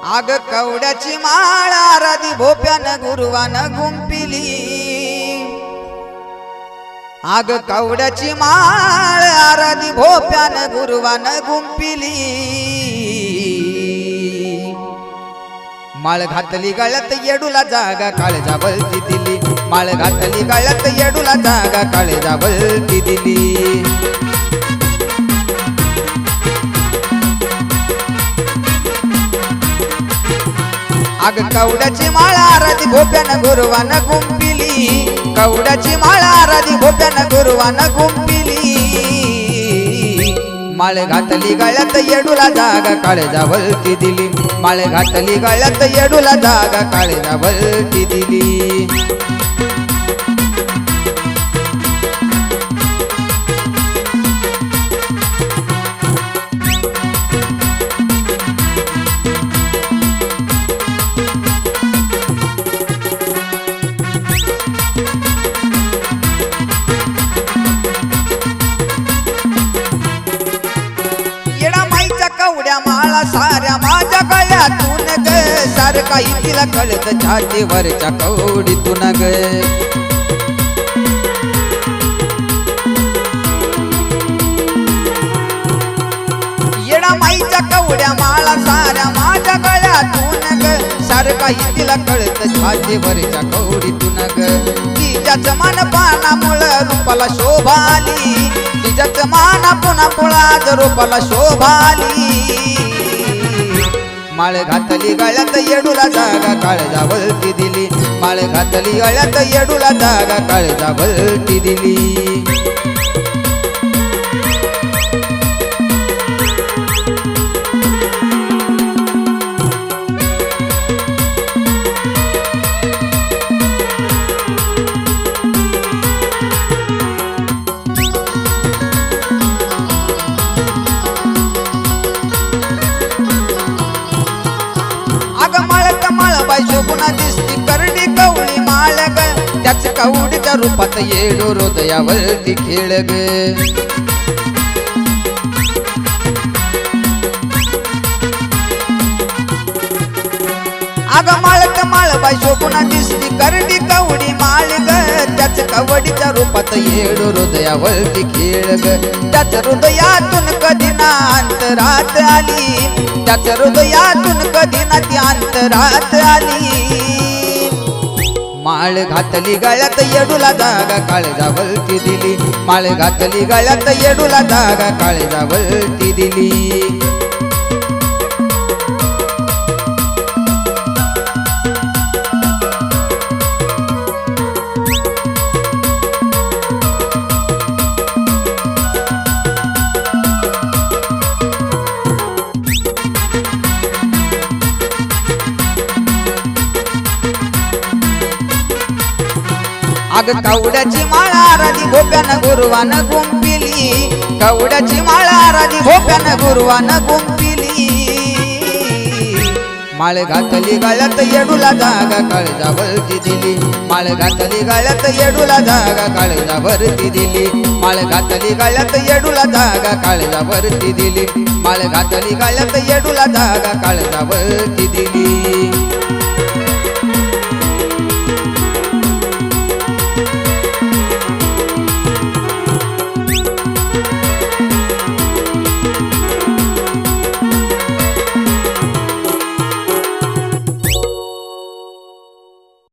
आग कवड्याची माळ आराधी भोप्यानं गुरुवानं गुंपिली। आग कवड्याची माळ आराधी भोप्यानं गुरुवानं गुंपिली। माळ घातली गळ्यात येडूला जागा काळजा बलती दिली। माळ घातली गळ्यात येडूला जागा काळजा बलती दिली। आग कवड्याची माळ आराधी भोप्यानं गुरुवानं गुंपिली। कवड्याची माळ आराधी भोप्यानं गुरुवानं गुंपिली। माळ घातली गळ्यात येडूला जागा काळजा बलती दिली। माळ घातली गळ्यात येडूला जागा काळजा बलती दिली। कवड्या माळा साऱ्या माझ्या गळ्यातून ग सारखा तिला कळत छातीवरच्या कवडीतून ग। येडा माईच्या कवड्या माळा साऱ्या माझ्या गळ्यातून ग सारखा तिला कळत छातीवरच्या कवडीतून ग। तिच्याच मन पानामुळं रूपाला शोभाली। तिच्याच माना पुन्हा पुळाज रूपाला शोभाली। माळ घातली गळ्यात येडूला जागा काळजा बलती दिली। माळ घातली गळ्यात येडूला जागा काळजा बलती दिली। शोभुना दिसती करडी कवळी माळ ग त्याच कवडीच्या रूपात येडो हृदयावरती खेळ ग। अग माळत माळबाई शोभुना दिसती करडी कवडी माळ ग त्याच कवडीच्या रूपात येडो हृदयावरती खेळ ग। त्याच हृदयातून कधी ना अंतरात आली। त्याच हृदयातून कधी ना ती अंतरात आली। माळ घातली गळ्यात येडूला जागा काळजा बलती दिली। माळ घातली गळ्यात येडूला जागा काळजा बलती दिली। आग कवड्याची माळ आराधी भोप्यानं गुरुवानं गुंपिली। कवड्याची माळ आराधी भोप्यानं गुरुवानं गुंपिली। माळ घातली गळ्यात येडूला जागा काळजा बलती दिली। माळ घातली गळ्यात येडूला जागा काळजा भरती दिली। माळ घातली गळ्यात येडूला जागा काळजा भरती दिली। माळ घातली गळ्यात येडूला जागा काळजा भरती दिली।